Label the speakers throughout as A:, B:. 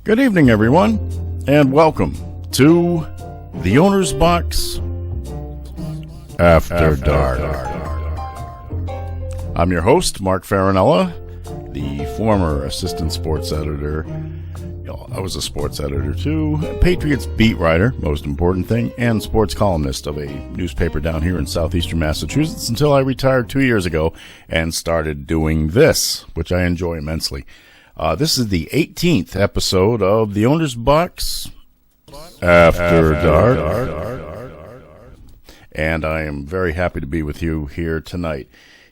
A: Good evening, everyone, and welcome to the Owner's Box After Dark. I'm your host, Mark Farinella, the former assistant sports editor. I was a sports editor too, Patriots beat writer, most important thing, and sports columnist of a newspaper down here in southeastern Massachusetts until I retired 2 years ago and started doing this, which I enjoy immensely. This is the 18th episode of the Owner's Box After Dark. And I am very happy to be with you here tonight.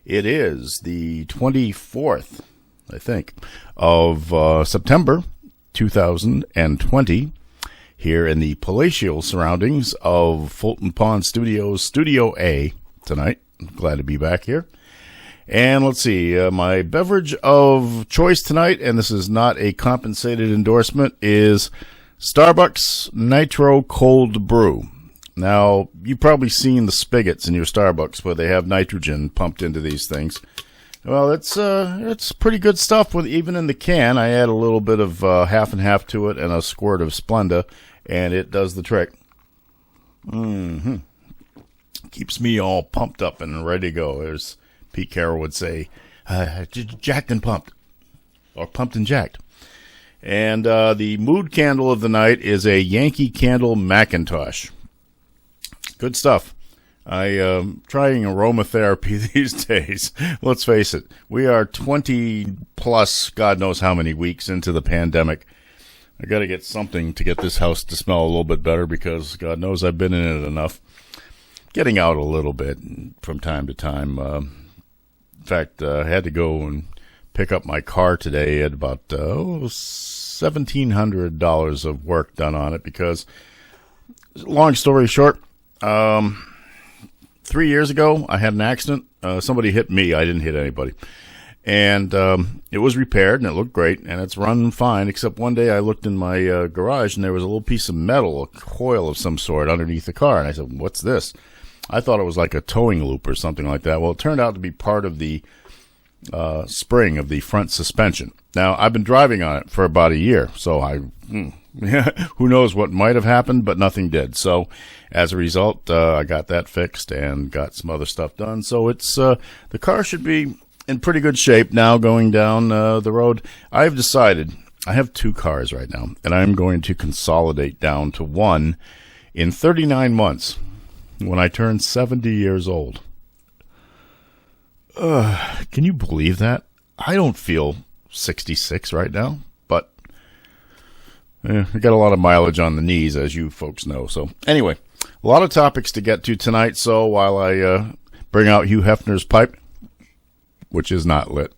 A: It is the 24th, I think, of September 2020 here in the palatial surroundings of Fulton Pond Studios, Studio A tonight. I'm glad to be back here. And let's see, my beverage of choice tonight, and this is not a compensated endorsement, is Starbucks Nitro Cold Brew. Now, you've probably seen the spigots in your Starbucks where they have nitrogen pumped into these things. Well, it's pretty good stuff. With even in the can, I add a little bit of half and half to it and a squirt of Splenda, and it does the trick. Keeps me all pumped up and ready to go. There's Pete Carroll would say, jacked and pumped, or pumped and jacked. And the mood candle of the night is a Yankee Candle Macintosh. Good stuff. I am trying aromatherapy these days. Let's face it, we are 20 plus, God knows how many weeks into the pandemic. I got to get something to get this house to smell a little bit better because God knows I've been in it enough. Getting out a little bit from time to time. In fact, I had to go and pick up my car today at about $1,700 of work done on it because, long story short, 3 years ago I had an accident. Somebody hit me. I didn't hit anybody. And it was repaired, and it looked great, and it's run fine, except one day I looked in my garage, and there was a little piece of metal, a coil of some sort, underneath the car. And I said, what's this? I thought it was like a towing loop or something like that. Well, it turned out to be part of the spring of the front suspension. Now, I've been driving on it for about a year, so who knows what might have happened, but nothing did. So, as a result, I got that fixed and got some other stuff done. So, it's the car should be in pretty good shape now going down the road. I've decided I have two cars right now, and I'm going to consolidate down to one in 39 months. When I turn 70 years old. Can you believe that? I don't feel 66 right now, but I got a lot of mileage on the knees, as you folks know. So anyway, a lot of topics to get to tonight. So while I bring out Hugh Hefner's pipe, which is not lit,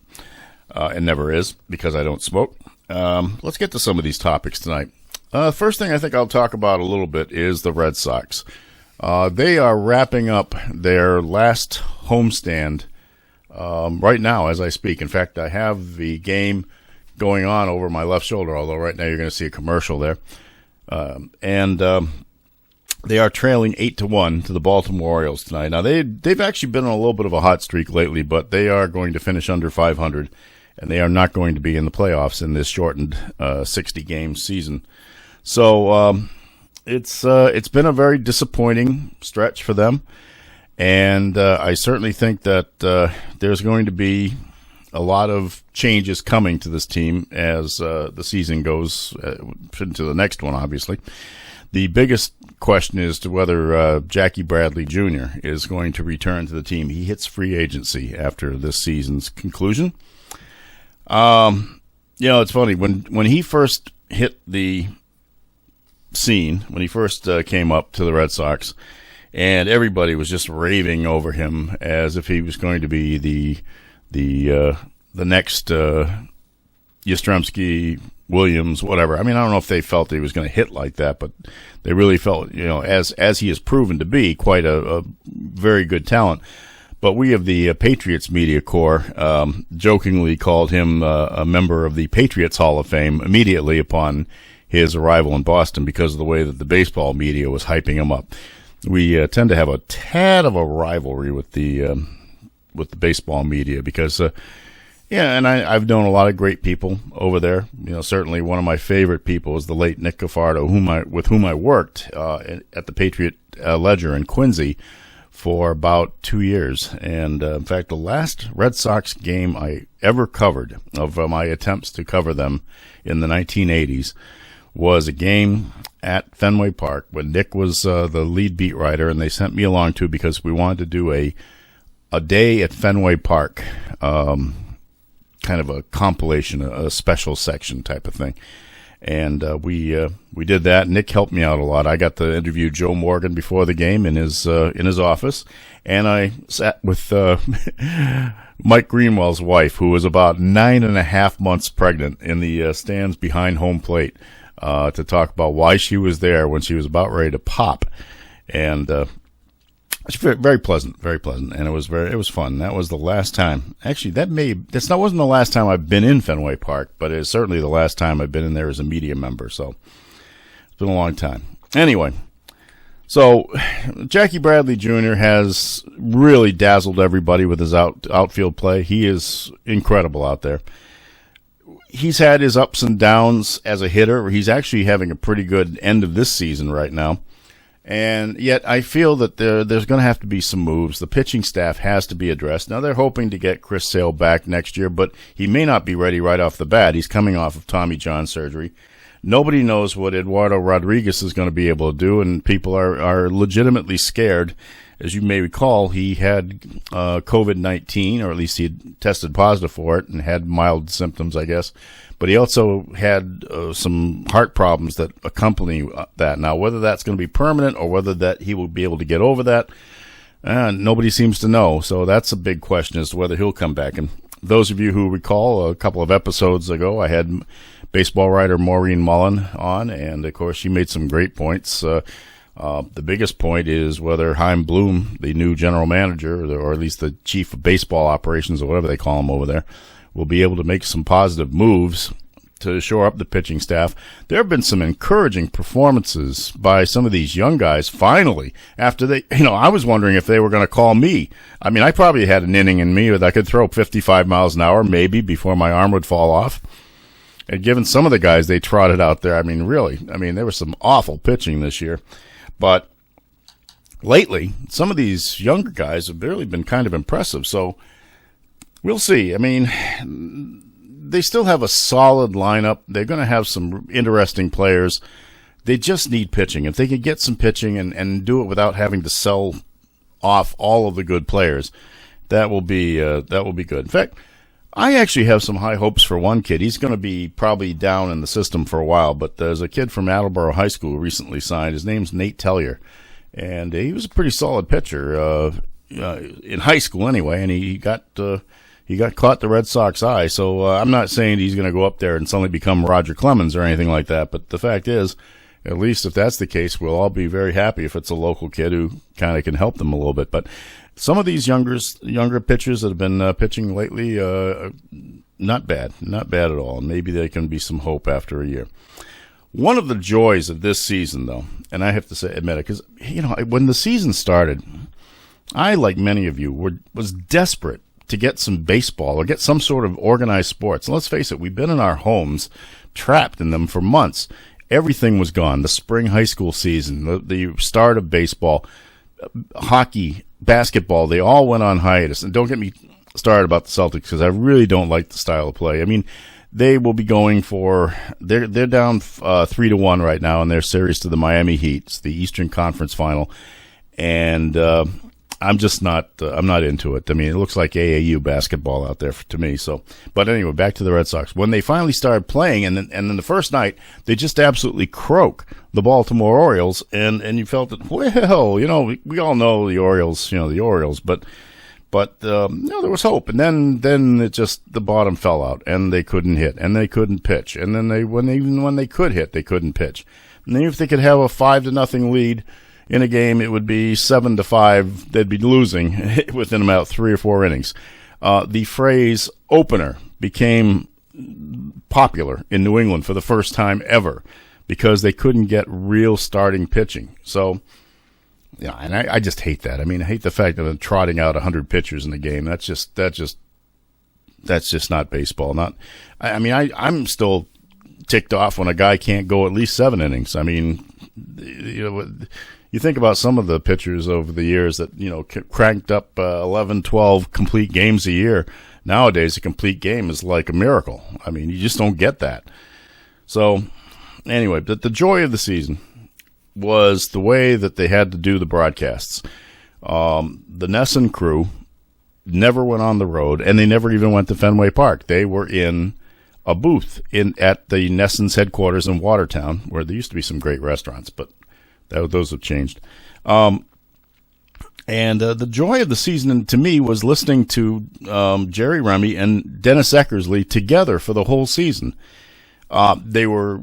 A: and never is because I don't smoke, let's get to some of these topics tonight. First thing I think I'll talk about a little bit is the Red Sox. They are wrapping up their last homestand right now as I speak. In fact, I have the game going on over my left shoulder, although right now you're going to see a commercial there. And they are trailing 8-1 to the Baltimore Orioles tonight. Now, they've actually been on a little bit of a hot streak lately, but they are going to finish under 500, and they are not going to be in the playoffs in this shortened 60-game season. So, It's been a very disappointing stretch for them, and I certainly think that there's going to be a lot of changes coming to this team as the season goes into the next one, obviously. The biggest question is to whether Jackie Bradley Jr. is going to return to the team. He hits free agency after this season's conclusion. It's funny. When he first hit the scene, when he first came up to the Red Sox, and everybody was just raving over him as if he was going to be the next Yastrzemski, Williams, whatever. I mean, I don't know if they felt he was going to hit like that, but they really felt, as he has proven to be, quite a very good talent. But we of the Patriots media corps jokingly called him a member of the Patriots Hall of Fame immediately upon his arrival in Boston because of the way that the baseball media was hyping him up. We tend to have a tad of a rivalry with the baseball media because Yeah, and I've known a lot of great people over there. Certainly one of my favorite people is the late Nick Caffardo, with whom I worked at the Patriot Ledger in Quincy for about 2 years. And in fact, the last Red Sox game I ever covered of my attempts to cover them in the 1980s was a game at Fenway Park when Nick was the lead beat writer, and they sent me along too because we wanted to do a day at Fenway Park, kind of a compilation, a special section type of thing. And we did that. Nick helped me out a lot. I got to interview Joe Morgan before the game in his office, and I sat with Mike Greenwell's wife, who was about 9.5 months pregnant, in the stands behind home plate to talk about why she was there when she was about ready to pop. And it's very pleasant, and it was fun. That was the last time. Actually, that wasn't the last time I've been in Fenway Park, but it's certainly the last time I've been in there as a media member. So it's been a long time. Anyway, so Jackie Bradley Jr. has really dazzled everybody with his outfield play. He is incredible out there. He's had his ups and downs as a hitter. He's actually having a pretty good end of this season right now. And yet I feel that there's going to have to be some moves. The pitching staff has to be addressed. Now, they're hoping to get Chris Sale back next year, but he may not be ready right off the bat. He's coming off of Tommy John surgery. Nobody knows what Eduardo Rodriguez is going to be able to do, and people are legitimately scared. As you may recall, he had COVID-19, or at least he had tested positive for it and had mild symptoms, I guess. But he also had some heart problems that accompany that. Now, whether that's going to be permanent or whether that he will be able to get over that, nobody seems to know. So that's a big question as to whether he'll come back. And those of you who recall, a couple of episodes ago, I had baseball writer Maureen Mullen on, and, of course, she made some great points. The biggest point is whether Chaim Bloom, the new general manager, or at least the chief of baseball operations, or whatever they call him over there, will be able to make some positive moves to shore up the pitching staff. There have been some encouraging performances by some of these young guys, finally, after they, I was wondering if they were going to call me. I mean, I probably had an inning in me that I could throw 55 miles an hour, maybe, before my arm would fall off. And given some of the guys they trotted out there, there was some awful pitching this year. But lately, some of these younger guys have really been kind of impressive. So we'll see. I mean, they still have a solid lineup. They're going to have some interesting players. They just need pitching. If they could get some pitching and do it without having to sell off all of the good players, that will be good. In fact, I actually have some high hopes for one kid. He's going to be probably down in the system for a while, but there's a kid from Attleboro High School who recently signed. His name's Nate Tellier, and he was a pretty solid pitcher in high school anyway, and he got caught the Red Sox eye. So I'm not saying he's going to go up there and suddenly become Roger Clemens or anything like that, but the fact is, at least if that's the case, we'll all be very happy if it's a local kid who kind of can help them a little bit. But some of these younger pitchers that have been pitching lately, not bad at all. And maybe there can be some hope after a year. One of the joys of this season, though, and I have to admit it, because when the season started, I, like many of you, was desperate to get some baseball or get some sort of organized sports. And let's face it, we've been in our homes, trapped in them for months. Everything was gone. The spring high school season, the start of baseball, hockey, basketball, they all went on hiatus. And don't get me started about the Celtics, because I really don't like the style of play. I mean, they will be going they're down 3-1 right now in their series to the Miami Heat. It's the Eastern Conference Final. And I'm just not into it. I mean, it looks like AAU basketball out there to me. So, but anyway, back to the Red Sox. When they finally started playing, and then the first night, they just absolutely croak the Baltimore Orioles, and you felt that, well, we all know the Orioles, but there was hope. And then it just, the bottom fell out, and they couldn't hit, and they couldn't pitch, and then when they could hit, they couldn't pitch. And then if they could have a 5-0 lead in a game, it would be 7-5. They'd be losing within about 3 or 4 innings. The phrase opener became popular in New England for the first time ever because they couldn't get real starting pitching. So, and I just hate that. I mean, I hate the fact that they're trotting out 100 pitchers in the game. That just that's just not baseball. I'm still ticked off when a guy can't go at least 7 innings. I mean, you think about some of the pitchers over the years that, cranked up 11, 12 complete games a year. Nowadays, a complete game is like a miracle. I mean, you just don't get that. So, anyway, but the joy of the season was the way that they had to do the broadcasts. The Nesson crew never went on the road, and they never even went to Fenway Park. They were in a booth at the Nesson's headquarters in Watertown, where there used to be some great restaurants, but those have changed. And the joy of the season, to me, was listening to Jerry Remy and Dennis Eckersley together for the whole season. They were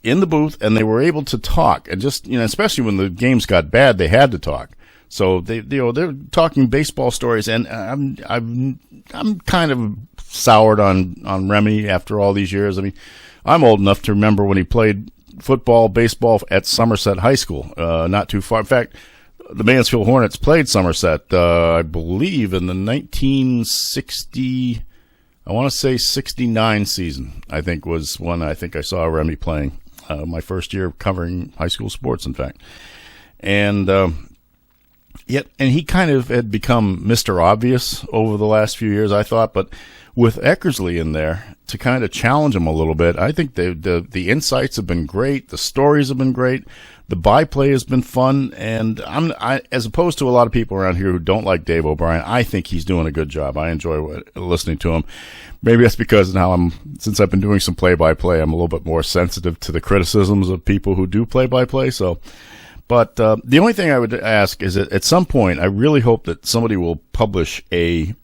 A: in the booth, and they were able to talk, and just, especially when the games got bad, they had to talk. So they're talking baseball stories, and I'm kind of soured on Remy after all these years. I mean, I'm old enough to remember when he played football, baseball at Somerset High School, not too far. In fact, the Mansfield Hornets played Somerset, I believe, in the 1960, I want to say 69 season, I think was when I saw Remy playing, my first year covering high school sports, in fact. And he kind of had become Mr. Obvious over the last few years, I thought, but with Eckersley in there to kind of challenge him a little bit, I think the insights have been great, the stories have been great, the byplay has been fun, and I as opposed to a lot of people around here who don't like Dave O'Brien, I think he's doing a good job. I enjoy listening to him. Maybe that's because now since I've been doing some play-by-play, I'm a little bit more sensitive to the criticisms of people who do play-by-play. So, but the only thing I would ask is that at some point, I really hope that somebody will publish a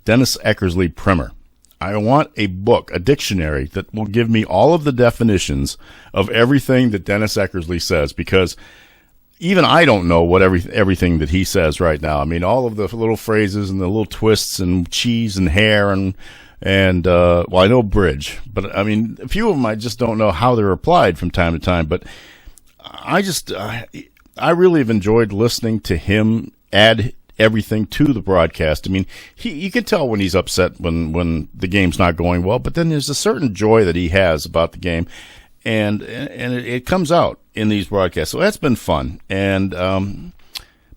A: Dennis Eckersley primer. I want a book, a dictionary that will give me all of the definitions of everything that Dennis Eckersley says, because even I don't know what everything that he says right now. I mean, all of the little phrases and the little twists and cheese and hair and well, I know bridge, but I mean, a few of them I just don't know how they're applied from time to time. But I really have enjoyed listening to him add everything to the broadcast. I mean, you can tell when he's upset when the game's not going well, but then there's a certain joy that he has about the game, and it comes out in these broadcasts. So that's been fun, and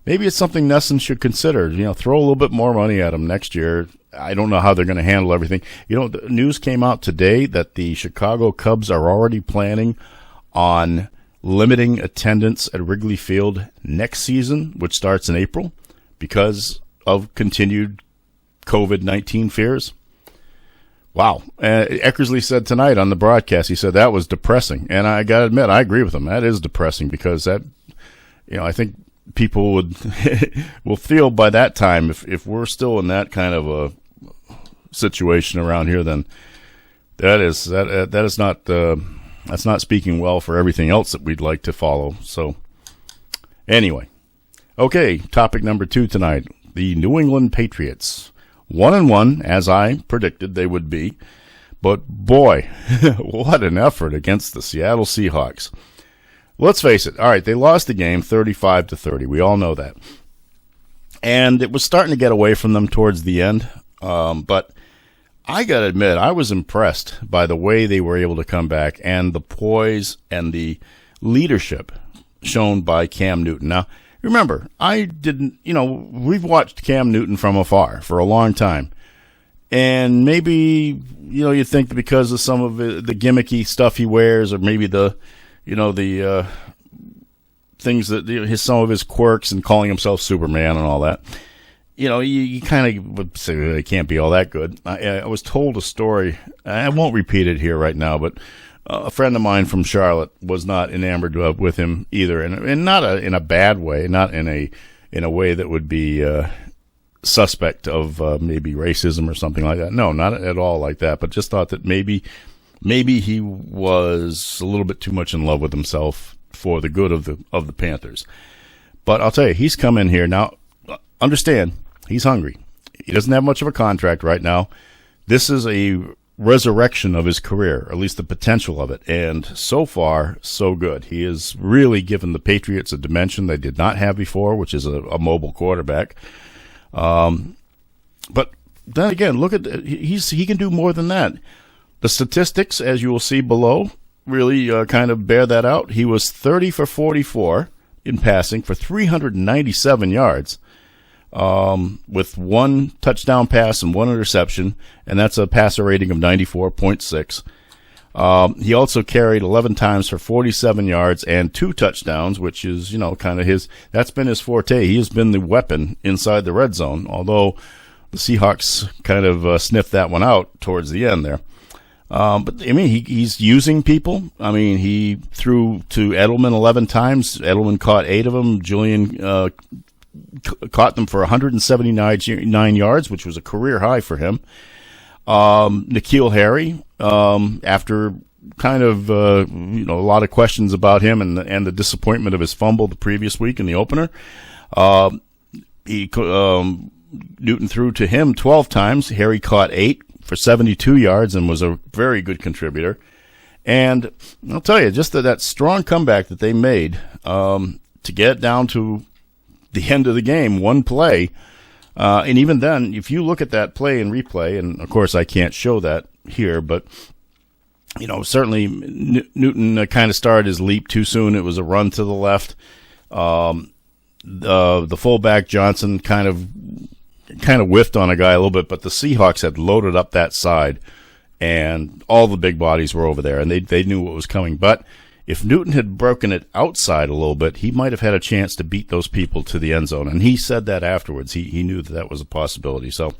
A: maybe it's something Nesson should consider. Throw a little bit more money at him next year. I don't know how they're going to handle everything. The news came out today that the Chicago Cubs are already planning on limiting attendance at Wrigley Field next season, which starts in April, because of continued COVID-19 fears. Wow. Eckersley said tonight on the broadcast, he said that was depressing. And I got to admit, I agree with him. That is depressing, because that, I think people will feel by that time, if we're still in that kind of a situation around here, then that is not that's not speaking well for everything else that we'd like to follow. So anyway. Okay, topic number 2 tonight, the New England Patriots. 1-1, as I predicted they would be. But boy, what an effort against the Seattle Seahawks. Let's face it. All right, they lost the game 35-30. We all know that. And it was starting to get away from them towards the end. But I got to admit, I was impressed by the way they were able to come back and the poise and the leadership shown by Cam Newton. Now, remember, we've watched Cam Newton from afar for a long time. And maybe, you think that because of some of the gimmicky stuff he wears, or maybe the things that, some of his quirks and calling himself Superman and all that, you kind of would say it can't be all that good. I was told a story. I won't repeat it here right now, but a friend of mine from Charlotte was not enamored with him either, and not in a bad way, not in a way that would be suspect of maybe racism or something like that. No, not at all like that. But just thought that maybe he was a little bit too much in love with himself for the good of the Panthers. But I'll tell you, he's come in here now. Understand, he's hungry. He doesn't have much of a contract right now. This is a resurrection of his career, at least the potential of it, and so far, so good. He has really given the Patriots a dimension they did not have before, which is a mobile quarterback. But then again, look at he can do more than that. The statistics, as you will see below, really kind of bear that out. He was 30 for 44 in passing for 397 yards, with one touchdown pass and one interception, and that's a passer rating of 94.6. He also carried 11 times for 47 yards and 2 touchdowns, which is, kind of that's been his forte. He has been the weapon inside the red zone, although the Seahawks kind of sniffed that one out towards the end there. But I mean, he's using people. I mean, he threw to Edelman 11 times. Edelman caught 8 of them. Julian caught them for 179 yards, which was a career high for him. N'Keal Harry, after kind of a lot of questions about him and the disappointment of his fumble the previous week in the opener, Newton threw to him 12 times. Harry caught 8 for 72 yards and was a very good contributor. And I'll tell you, just that strong comeback that they made to get down to the end of the game, one play. And even then, if you look at that play and replay, and of course I can't show that here, but certainly Newton kind of started his leap too soon. It was a run to the left. The fullback Johnson kind of whiffed on a guy a little bit, but the Seahawks had loaded up that side, and all the big bodies were over there, and they knew what was coming. But if Newton had broken it outside a little bit, he might have had a chance to beat those people to the end zone, and he said that afterwards. He knew that was a possibility. So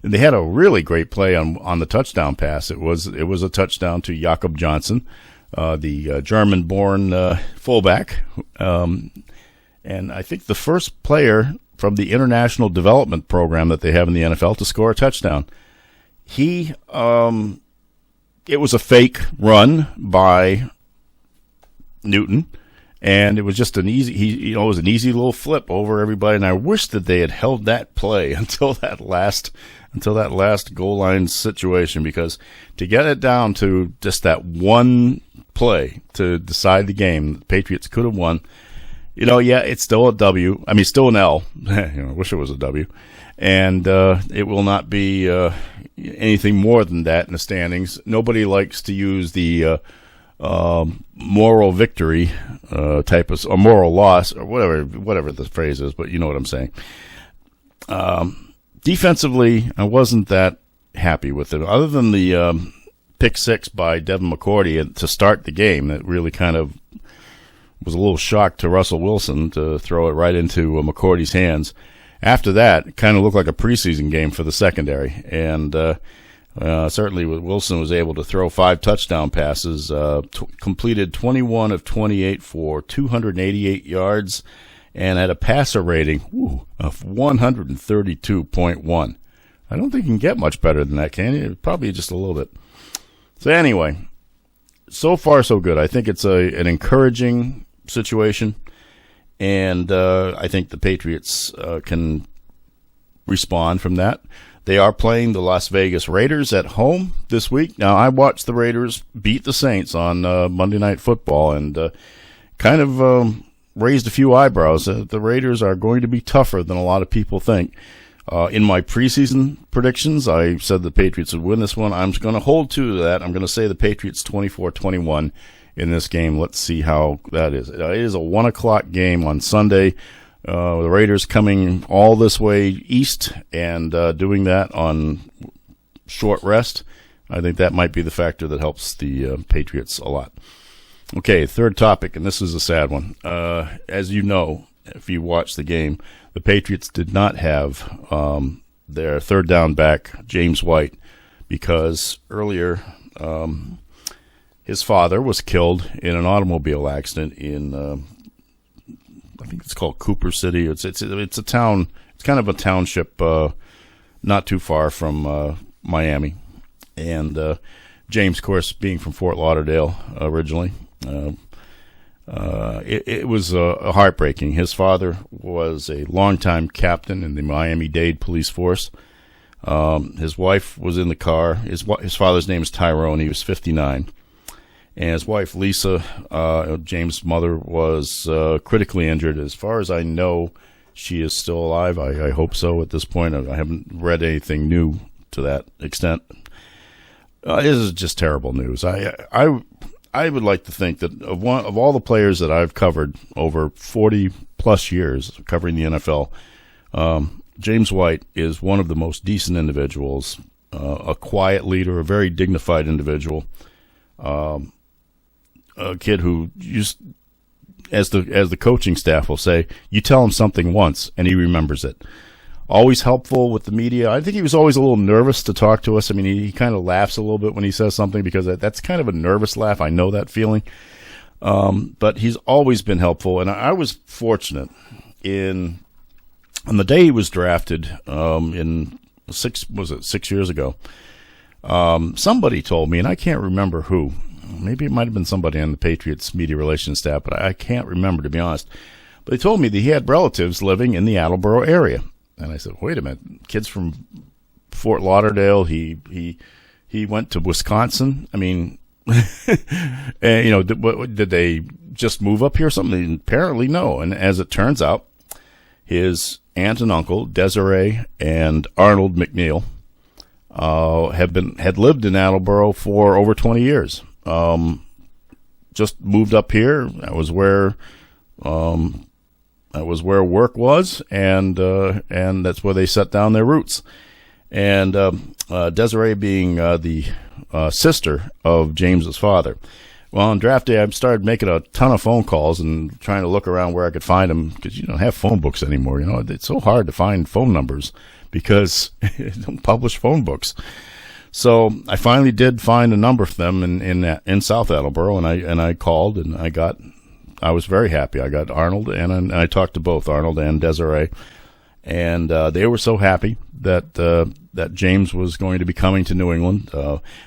A: they had a really great play on the touchdown pass. It was a touchdown to Jakob Johnson, the German-born fullback, and I think the first player from the international development program that they have in the NFL to score a touchdown. It was a fake run by Newton, and it was just an easy, it was an easy little flip over everybody. And I wish that they had held that play until that last goal line situation, because to get it down to just that one play to decide the game, the Patriots could have won. It's still a W. I mean, still an L. I wish it was a W. And it will not be anything more than that in the standings. Nobody likes to use the moral victory type of, or moral loss, or whatever the phrase is, but you know what I'm saying. Defensively, I wasn't that happy with it. Other than the pick six by Devin McCourty to start the game, that really kind of was a little shock to Russell Wilson to throw it right into McCourty's hands. After that, it kind of looked like a preseason game for the secondary, and certainly Wilson was able to throw 5 touchdown passes, completed 21 of 28 for 288 yards, and had a passer rating of 132.1. I don't think you can get much better than that, can you? Probably just a little bit. So anyway, so far so good. I think it's an encouraging situation, and I think the Patriots can respond from that. They are playing the Las Vegas Raiders at home this week. Now, I watched the Raiders beat the Saints on Monday Night Football, and kind of raised a few eyebrows. The Raiders are going to be tougher than a lot of people think. In my preseason predictions, I said the Patriots would win this one. I'm going to hold to that. I'm going to say the Patriots 24-21 in this game. Let's see how that is. It is a 1 o'clock game on Sunday. The Raiders coming all this way east and doing that on short rest. I think that might be the factor that helps the Patriots a lot. Okay, third topic, and this is a sad one. As you know, if you watch the game, the Patriots did not have their third down back, James White, because earlier his father was killed in an automobile accident in, I think it's called Cooper City. It's a town. It's kind of a township not too far from Miami. And James, of course, being from Fort Lauderdale originally, it was heartbreaking. His father was a longtime captain in the Miami-Dade police force. His wife was in the car. His father's name is Tyrone. He was 59. And his wife, Lisa, James' mother, was critically injured. As far as I know, she is still alive. I hope so at this point. I haven't read anything new to that extent. This is just terrible news. I would like to think that of all the players that I've covered over 40 plus years covering the NFL, James White is one of the most decent individuals, a quiet leader, a very dignified individual, a kid who just, as the coaching staff will say, you tell him something once and he remembers it. Always helpful with the media. I think he was always a little nervous to talk to us. I mean, he kind of laughs a little bit when he says something because that's kind of a nervous laugh. I know that feeling. But he's always been helpful. And I was fortunate on the day he was drafted, 6 years ago. Somebody told me, and I can't remember who, maybe it might have been somebody on the Patriots media relations staff, but I can't remember, to be honest. But they told me that he had relatives living in the Attleboro area. And I said, wait a minute, kid's from Fort Lauderdale. He went to Wisconsin. I mean, and, did they just move up here or something? Apparently no. And as it turns out, his aunt and uncle, Desiree and Arnold McNeil, had lived in Attleboro for over 20 years. Just moved up here. That was where work was, and that's where they set down their roots. And Desiree being the sister of James's father. Well, on draft day, I started making a ton of phone calls and trying to look around where I could find them, because you don't have phone books anymore. It's so hard to find phone numbers because they don't publish phone books. So I finally did find a number for them in South Attleboro, and I called, and I was very happy. I got Arnold, and I talked to both Arnold and Desiree, and they were so happy that James was going to be coming to New England.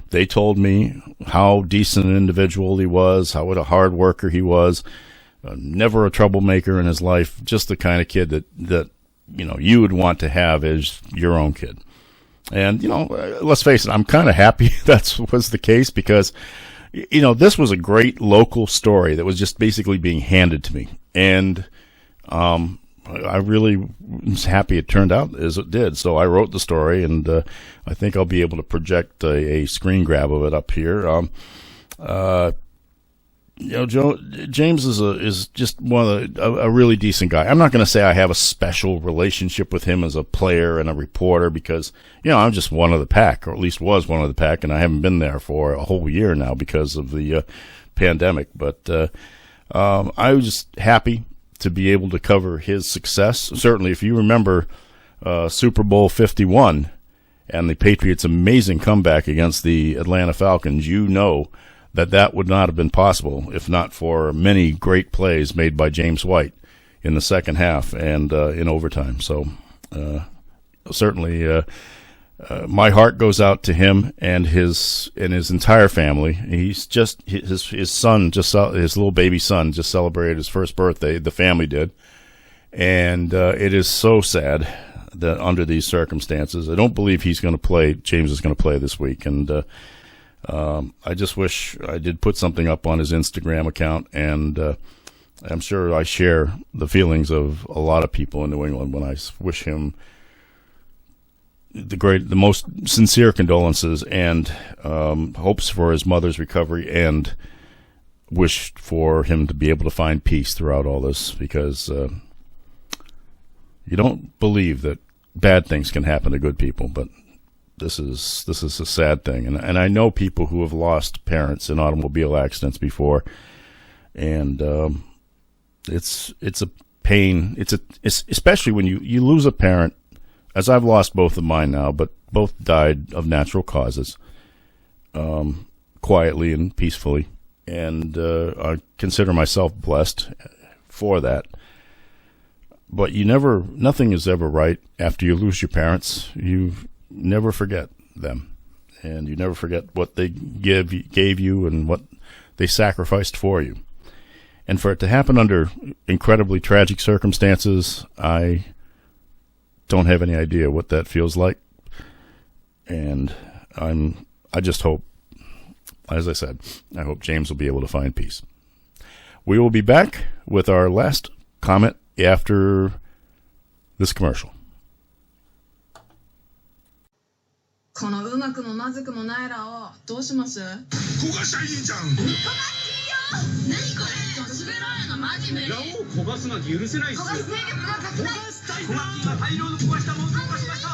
A: They told me how decent an individual he was, what a hard worker he was, never a troublemaker in his life, just the kind of kid that you would want to have as your own kid. And let's face it, I'm kind of happy that was the case, because this was a great local story that was just basically being handed to me. And I really was happy it turned out as it did. So I wrote the story, and I think I'll be able to project a screen grab of it up here. James is just a really decent guy. I'm not going to say I have a special relationship with him as a player and a reporter, because I'm just one of the pack, or at least was one of the pack, and I haven't been there for a whole year now because of the pandemic. But I was just happy to be able to cover his success. Certainly, if you remember Super Bowl 51 and the Patriots' amazing comeback against the Atlanta Falcons, that would not have been possible if not for many great plays made by James White in the second half and in overtime. So certainly my heart goes out to him and his entire family. He's just his son, his little baby son, just celebrated his first birthday. The family did, and it is so sad that under these circumstances, I don't believe he's going to play. James is going to play this week, and I just wish I did put something up on his Instagram account, and I'm sure I share the feelings of a lot of people in New England when I wish him the most sincere condolences and hopes for his mother's recovery, and wish for him to be able to find peace throughout all this, because you don't believe that bad things can happen to good people, but this is a sad thing, and I know people who have lost parents in automobile accidents before, and it's a pain. It's especially when you lose a parent, as I've lost both of mine now, but both died of natural causes, quietly and peacefully, and I consider myself blessed for that. But nothing is ever right after you lose your parents. You never forget them, and you never forget what they gave you and what they sacrificed for you. And for it to happen under incredibly tragic circumstances, I don't have any idea what that feels like. And I just hope, as I said, I hope James will be able to find peace. We will be back with our last comment after this commercial.
B: このうまくもまずくもないらをどうします？
C: 焦がしちゃいいじゃん。
B: 焦がしていいよ。何これ？滑らないのマジ無理。
C: ラオウ焦がすなんて許せないっす。
B: 焦がす勢力が拡大。
C: 焦がす大量の焦がしたものを焦がしました。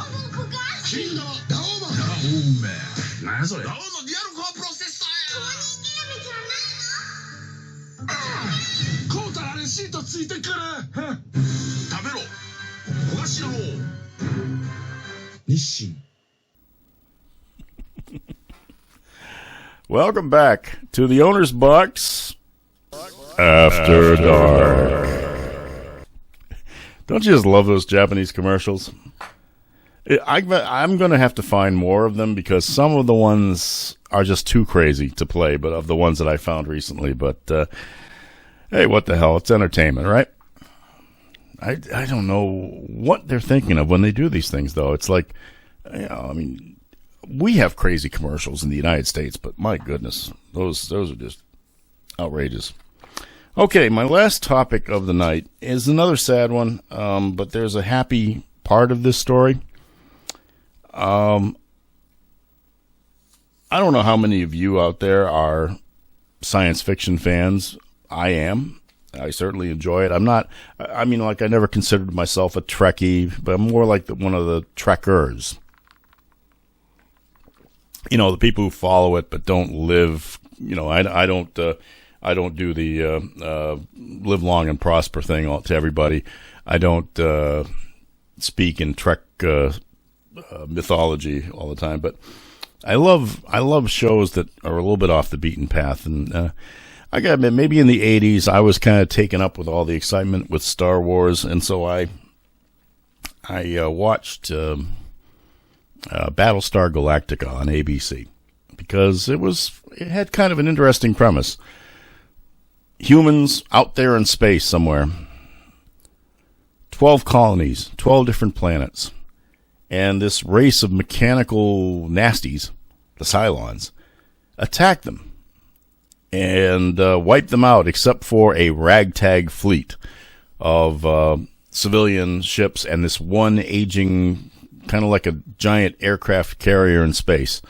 C: 金のラオウマン。ラオウマン。何やそれ？ラオウのリアルコアプロセッサーや。こうたらレシートついてくる。食べろ。焦がしラオウ。日清。
A: Welcome back to the Owner's Box After Dark. Don't you just love those Japanese commercials? I'm going to have to find more of them because some of the ones are just too crazy to play, but of the ones that I found recently. But, hey, what the hell? It's entertainment, right? I don't know what they're thinking of when they do these things, though. It's like, I mean, we have crazy commercials in the United States, but my goodness, those are just outrageous. Okay, my last topic of the night is another sad one, but there's a happy part of this story. I don't know how many of you out there are science fiction fans. I am. I certainly enjoy it. I never considered myself a Trekkie, but I'm more like one of the Trekkers. You know, the people who follow it but don't live. You know, I don't do the live long and prosper thing to everybody. I don't speak in Trek mythology all the time, but I love shows that are a little bit off the beaten path. And I gotta admit, maybe in the 80s I was kind of taken up with all the excitement with Star Wars, and so I watched Battlestar Galactica on ABC because it had kind of an interesting premise. Humans out there in space somewhere, 12 colonies, 12 different planets, and this race of mechanical nasties, the Cylons, attack them and wipe them out, except for a ragtag fleet of civilian ships and this one aging, kind of like a giant aircraft carrier in space,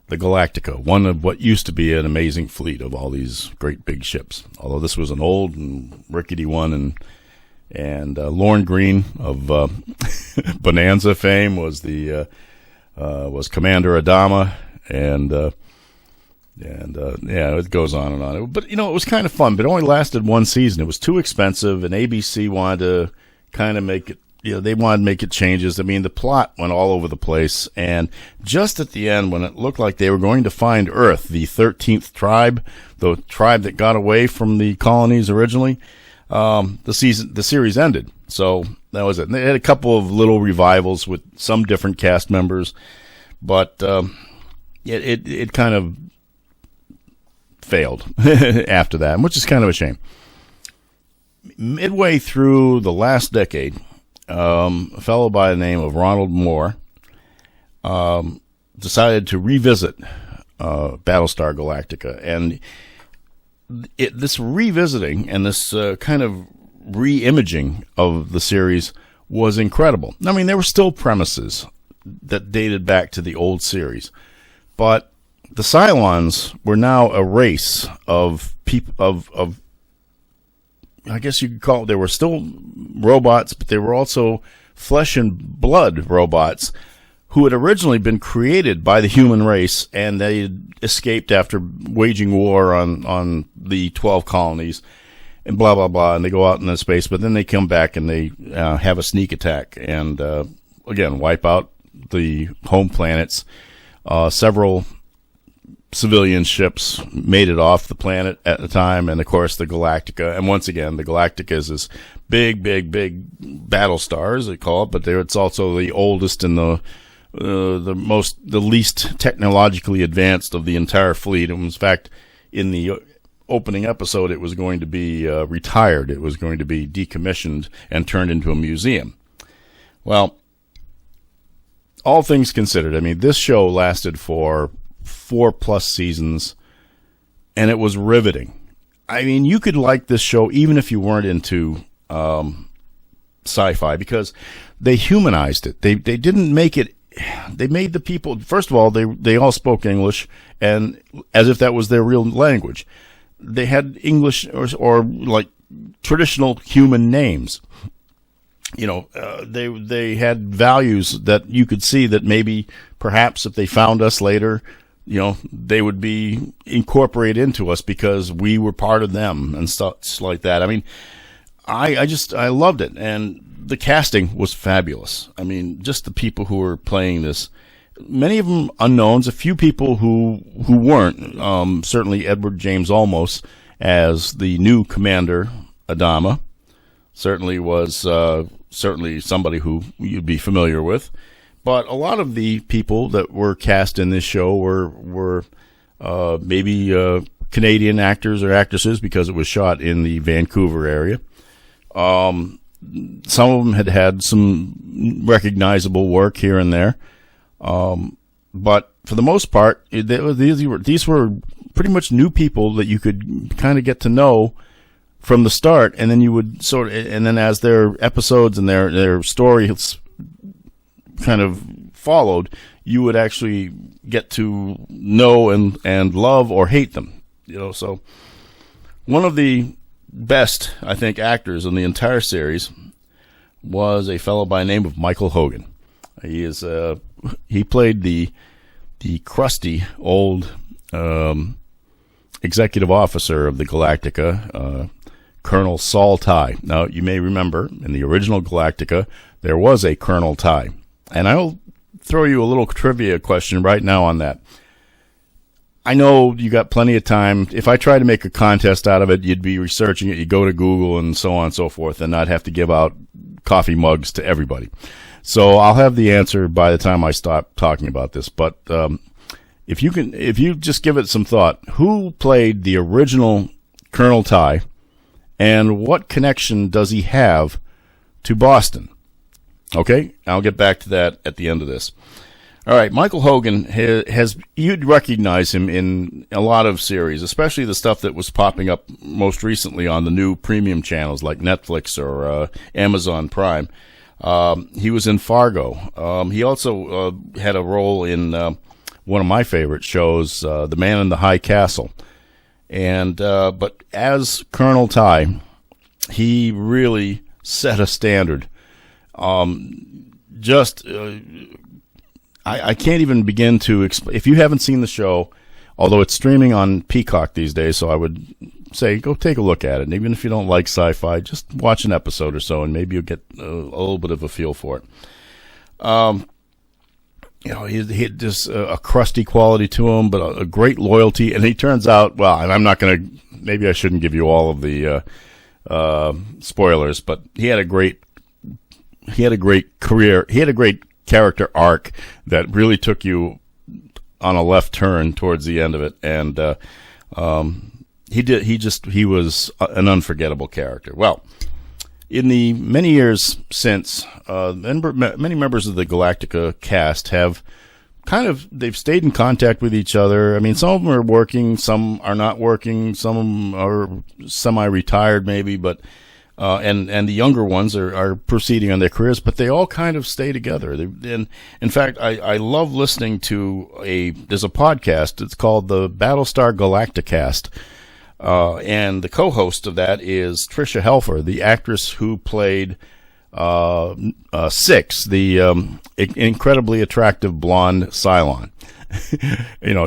A: the Galactica, one of what used to be an amazing fleet of all these great big ships. Although this was an old and rickety one, and Lorne Greene of Bonanza fame was was Commander Adama, and it goes on and on. But you know, it was kind of fun, but it only lasted one season. It was too expensive, and ABC wanted to kind of make it. You know, they wanted to make it changes. I mean, the plot went all over the place, and just at the end, when it looked like they were going to find Earth, the 13th tribe, the tribe that got away from the colonies originally, the series ended. So that was it. And they had a couple of little revivals with some different cast members, but it kind of failed after that, which is kind of a shame. Midway through the last decade, a fellow by the name of Ronald Moore decided to revisit Battlestar Galactica, and this revisiting and this kind of re-imaging of the series was incredible. I mean, there were still premises that dated back to the old series, but the Cylons were now a race of people of I guess you could call it, they were still robots, but they were also flesh and blood robots who had originally been created by the human race, and they escaped after waging war on the 12 colonies, and blah, blah, blah, and they go out into space, but then they come back and they have a sneak attack and, again, wipe out the home planets. Several civilian ships made it off the planet at the time, and of course the Galactica. And once again, the Galactica is this big battle star, as they call it, but it's also the oldest and the least technologically advanced of the entire fleet. And in fact, in the opening episode, it was going to be retired. It was going to be decommissioned and turned into a museum. Well, all things considered, I mean, this show lasted for 4+ seasons, and it was riveting. I mean, you could like this show even if you weren't into sci-fi because they humanized it. They didn't make it. They made the people. First of all, they all spoke English, and as if that was their real language. They had English or like traditional human names. They had values that you could see that maybe perhaps if they found us later, they would be incorporated into us because we were part of them and stuff like that. I mean, I loved it, and the casting was fabulous. I mean, just the people who were playing this, many of them unknowns, a few people who weren't. Certainly Edward James Olmos as the new Commander Adama certainly was certainly somebody who you'd be familiar with. But a lot of the people that were cast in this show were maybe Canadian actors or actresses because it was shot in the Vancouver area. Some of them had some recognizable work here and there. But for the most part, these were pretty much new people that you could kind of get to know from the start, and then you would and then as their episodes and their stories kind of followed, you would actually get to know and love or hate them. So one of the best, I think, actors in the entire series was a fellow by the name of Michael Hogan. He played the crusty old executive officer of the Galactica, Colonel Saul Tigh. Now, you may remember, in the original Galactica, there was a Colonel Tigh. And I'll throw you a little trivia question right now on that. I know you got plenty of time. If I try to make a contest out of it, you'd be researching it. You go to Google and so on and so forth and not have to give out coffee mugs to everybody. So I'll have the answer by the time I stop talking about this. But if you just give it some thought, who played the original Colonel Tigh? And what connection does he have to Boston? Okay, I'll get back to that at the end of this. All right, Michael Hogan you'd recognize him in a lot of series, especially the stuff that was popping up most recently on the new premium channels like Netflix or Amazon Prime. He was in Fargo. He also had a role in one of my favorite shows, The Man in the High Castle. And but as Colonel Tigh, he really set a standard. I can't even begin to explain. If you haven't seen the show, although it's streaming on Peacock these days, so I would say go take a look at it. And even if you don't like sci-fi, just watch an episode or so, and maybe you'll get a little bit of a feel for it. He had just a crusty quality to him, but a great loyalty. And he turns out, well, and I'm not going to, maybe I shouldn't give you all of the spoilers, but he had a great career. He had a great character arc that really took you on a left turn towards the end of it. And he was an unforgettable character. Well, in the many years since, many members of the Galactica cast have they've stayed in contact with each other. I mean, some of them are working, some are not working, some of them are semi-retired maybe, but and the younger ones are proceeding on their careers, but they all kind of stay together. And in fact, I love listening to there's a podcast. It's called the Battlestar Galacticast. And the co-host of that is Tricia Helfer, the actress who played Six, the incredibly attractive blonde Cylon.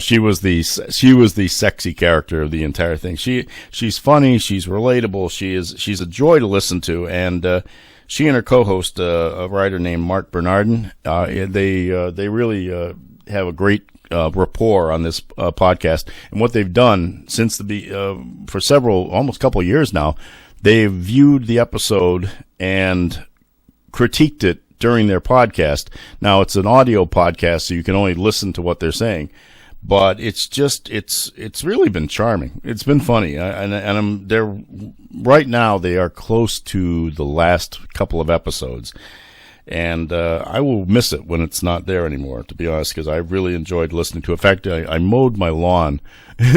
A: She was the sexy character of the entire thing. She's funny, she's relatable, she's a joy to listen to, and she and her co-host, a writer named Mark Bernardin, they really have a great rapport on this podcast. And what they've done since for almost a couple of years now, they've viewed the episode and critiqued it during their podcast. Now, it's an audio podcast, so you can only listen to what they're saying. But it's really been charming. It's been funny, and they're right now. They are close to the last couple of episodes, and I will miss it when it's not there anymore. To be honest, because I really enjoyed listening to it. In fact, I mowed my lawn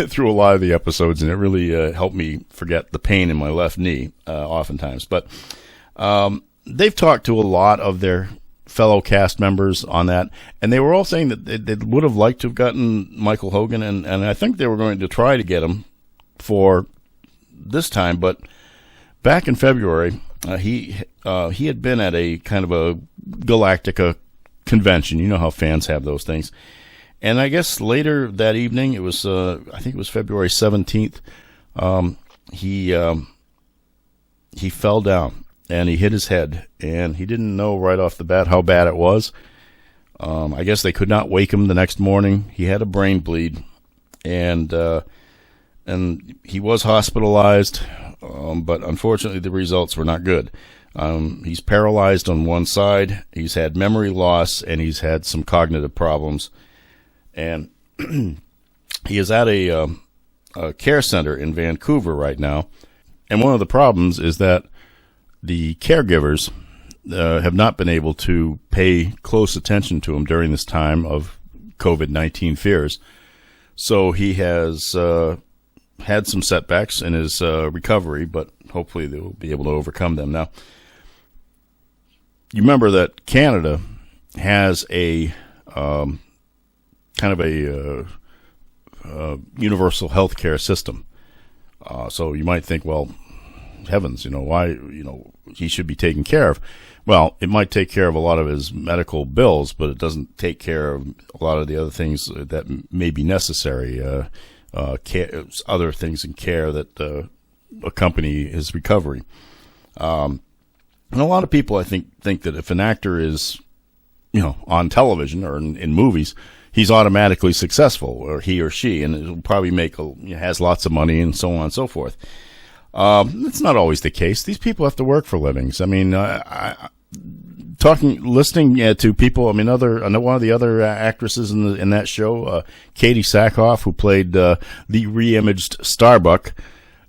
A: through a lot of the episodes, and it really helped me forget the pain in my left knee, oftentimes. But they've talked to a lot of their fellow cast members on that, and they were all saying that they would have liked to have gotten Michael Hogan, and I think they were going to try to get him for this time, but back in February, he had been at a kind of a Galactica convention. You know how fans have those things. And I guess later that evening, it was I think it was February 17th, he fell down and he hit his head, and he didn't know right off the bat how bad it was. I guess they could not wake him the next morning. He had a brain bleed, and he was hospitalized, but unfortunately the results were not good. He's paralyzed on one side, he's had memory loss, and he's had some cognitive problems. And he is at a care center in Vancouver right now. And one of the problems is that the caregivers have not been able to pay close attention to him during this time of COVID-19 fears. So he has had some setbacks in his recovery, but hopefully they will be able to overcome them. Now, you remember that Canada has a kind of a universal health care system. So you might think, well, heavens, why, he should be taken care of. Well, it might take care of a lot of his medical bills, but it doesn't take care of a lot of the other things that may be necessary, other things in care that accompany his recovery. And a lot of people, I think that if an actor is, on television or in movies, he's automatically successful, or he or she, and it'll probably has lots of money and so on and so forth. It's not always the case. These people have to work for livings. I mean, listening to people. I mean, one of the other actresses in that show, Katie Sackhoff, who played the re-imaged Starbuck.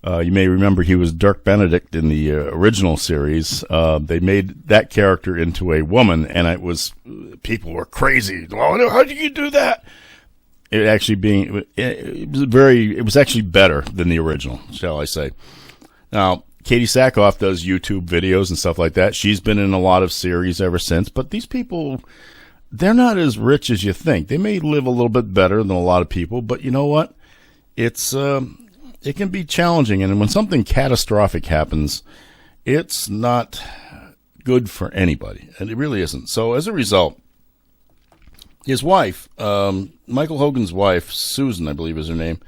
A: You may remember he was Dirk Benedict in the original series. They made that character into a woman, and people were crazy. Well, how did you do that? It was actually better than the original, shall I say. Now, Katie Sackhoff does YouTube videos and stuff like that. She's been in a lot of series ever since, but these people, they're not as rich as you think. They may live a little bit better than a lot of people, but you know what? It can be challenging, and when something catastrophic happens, it's not good for anybody, and it really isn't. So as a result, his wife, Michael Hogan's wife, Susan, I believe is her name,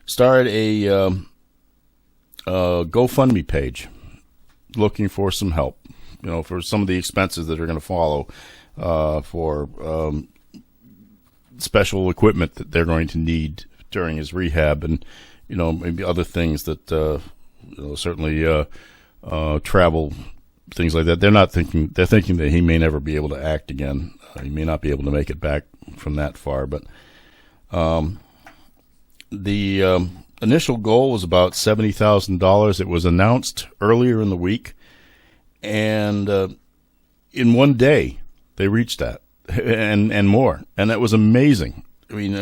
A: started a GoFundMe page looking for some help, for some of the expenses that are going to follow for special equipment that they're going to need during his rehab, and maybe other things that certainly travel, things like that. They're thinking that he may never be able to act again. He may not be able to make it back from that far, but the initial goal was about $70,000. It was announced earlier in the week, and in one day they reached that and more, and that was amazing. I mean,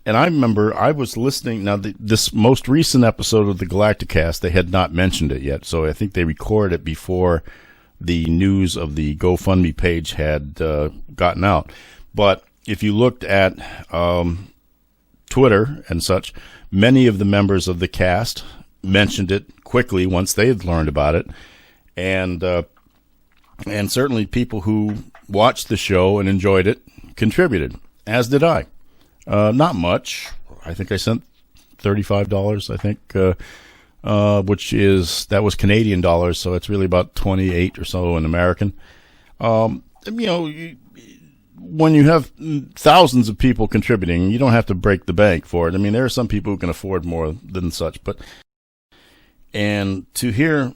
A: and I remember I was listening. Now, this most recent episode of the Galacticast, they had not mentioned it yet, so I think they recorded it before the news of the GoFundMe page had gotten out. But if you looked at Twitter and such, many of the members of the cast mentioned it quickly once they had learned about it, and certainly people who watched the show and enjoyed it contributed, as did I. Not much. I think I sent $35, I think, that was Canadian dollars, so it's really about 28 or so in American. When you have thousands of people contributing, you don't have to break the bank for it. I mean, there are some people who can afford more than such, and to hear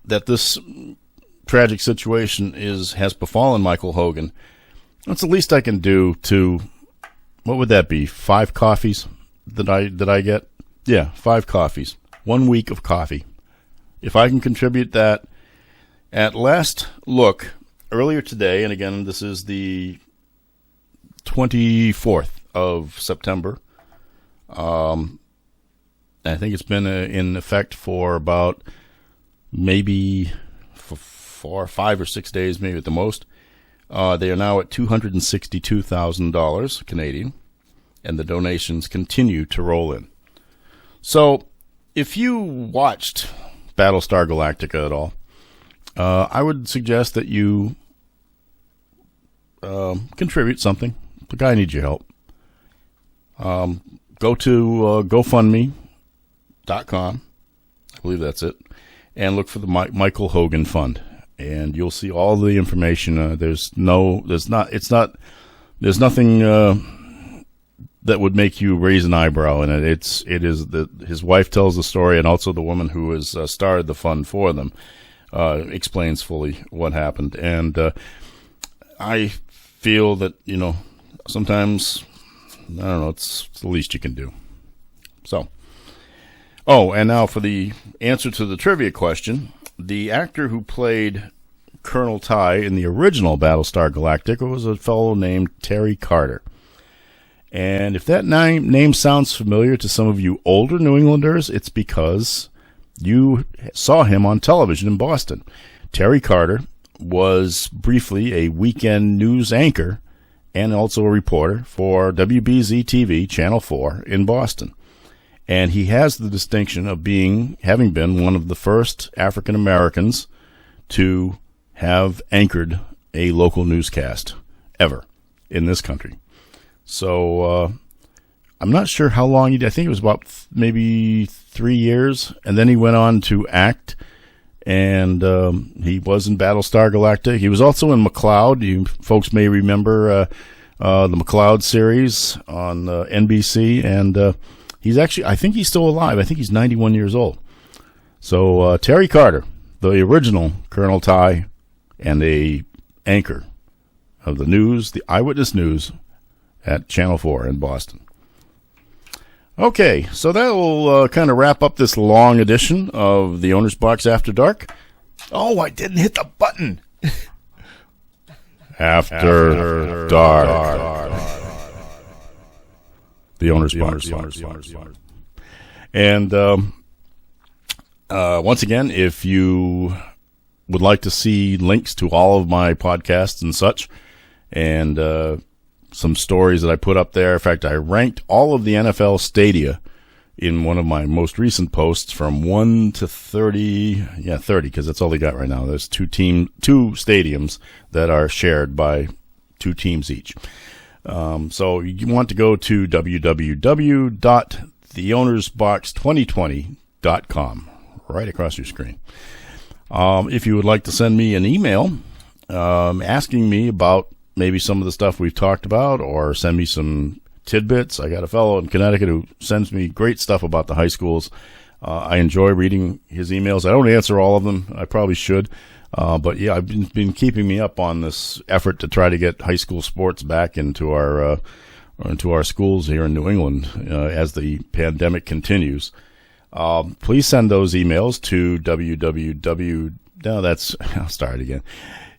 A: that this tragic situation has befallen Michael Hogan, that's the least I can do to, what would that be? 5 coffees that I get? Yeah, 5 coffees. 1 week of coffee. If I can contribute that, at last look, earlier today, and again, this is the 24th of September. I think it's been in effect for about maybe for 5 or 6 days, maybe at the most. They are now at $262,000 Canadian, and the donations continue to roll in. So, if you watched Battlestar Galactica at all, I would suggest that you contribute something. The guy needs your help. Go to GoFundMe.com. I believe that's it. And look for the Michael Hogan Fund. And you'll see all the information. There's nothing that would make you raise an eyebrow in it. His wife tells the story, and also the woman who has started the fund for them explains fully what happened. And I feel that, sometimes, I don't know, it's the least you can do. So, and now for the answer to the trivia question. The actor who played Colonel Ty in the original Battlestar Galactica was a fellow named Terry Carter. And if that name sounds familiar to some of you older New Englanders, it's because you saw him on television in Boston. Terry Carter was briefly a weekend news anchor and also a reporter for WBZ-TV, Channel 4 in Boston. And he has the distinction of having been one of the first African Americans to have anchored a local newscast ever in this country. So I'm not sure how long he did. I think it was about maybe 3 years, and then he went on to act. And he was in Battlestar Galactica. He was also in McCloud. You folks may remember the McCloud series on NBC, and I think he's still alive. I think he's 91 years old. So Terry Carter, the original Colonel Ty, and a anchor of the news, the Eyewitness News, at Channel 4 in Boston. Okay, so that will kind of wrap up this long edition of the Owner's Box After Dark. Oh, I didn't hit the button. After Dark. The Owner's Box. And once again, if you would like to see links to all of my podcasts and such, and some stories that I put up there. In fact, I ranked all of the NFL stadia in one of my most recent posts from 1 to 30. Yeah, 30, because that's all they got right now. There's two stadiums that are shared by 2 teams each. So you want to go to www.theownersbox2020.com, right across your screen. If you would like to send me an email asking me about maybe some of the stuff we've talked about, or send me some tidbits. I got a fellow in Connecticut who sends me great stuff about the high schools. I enjoy reading his emails. I don't answer all of them. I probably should. But yeah, I've been keeping me up on this effort to try to get high school sports back into our schools here in New England as the pandemic continues. Please send those emails to I'll start again.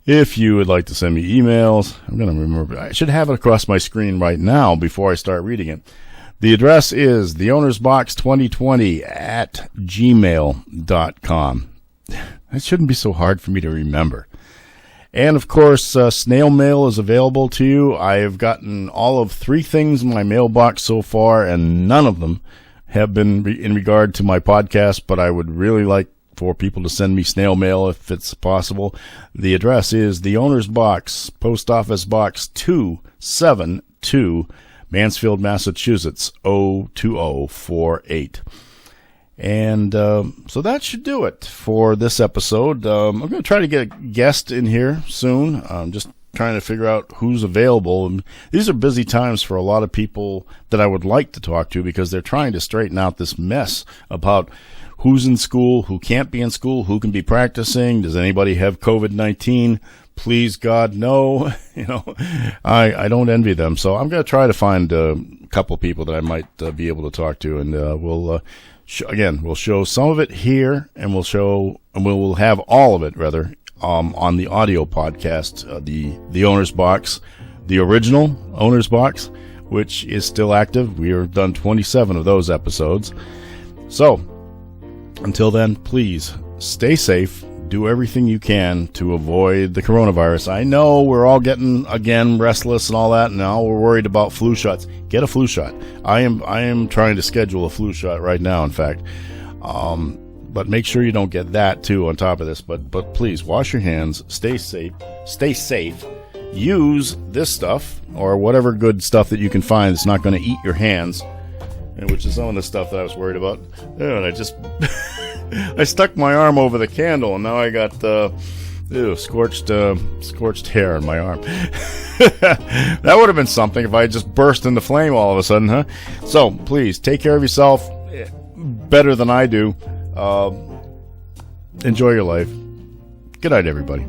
A: If you would like to send me emails, I'm going to remember. I should have it across my screen right now before I start reading it. The address is theownersbox2020@gmail.com. That shouldn't be so hard for me to remember. And, of course, snail mail is available to you. I have gotten all of 3 things in my mailbox so far, and none of them have been in regard to my podcast, but I would really like for people to send me snail mail if it's possible. The address is the Owner's Box, Post Office Box 272, Mansfield, Massachusetts, 02048. And so that should do it for this episode. I'm going to try to get a guest in here soon. I'm just trying to figure out who's available. And these are busy times for a lot of people that I would like to talk to, because they're trying to straighten out this mess about who's in school, who can't be in school, who can be practicing. Does anybody have COVID-19? Please, God, no. I don't envy them. So I'm going to try to find a couple people that I might be able to talk to, and we'll show some of it here, and we'll have all of it rather on the audio podcast, the Owner's Box, the original Owner's Box, which is still active. We have done 27 of those episodes. So until then, please stay safe, do everything you can to avoid the coronavirus. I know we're all getting, again, restless and all that, and now we're worried about flu shots. Get a flu shot. I am trying to schedule a flu shot right now, in fact. But make sure you don't get that, too, on top of this. But please, wash your hands. Stay safe. Stay safe. Use this stuff, or whatever good stuff that you can find that's not going to eat your hands, which is some of the stuff that I was worried about. And I just... I stuck my arm over the candle, and now I got scorched hair on my arm. That would have been something if I had just burst into flame all of a sudden, huh? So, please, take care of yourself better than I do. Enjoy your life. Good night, everybody.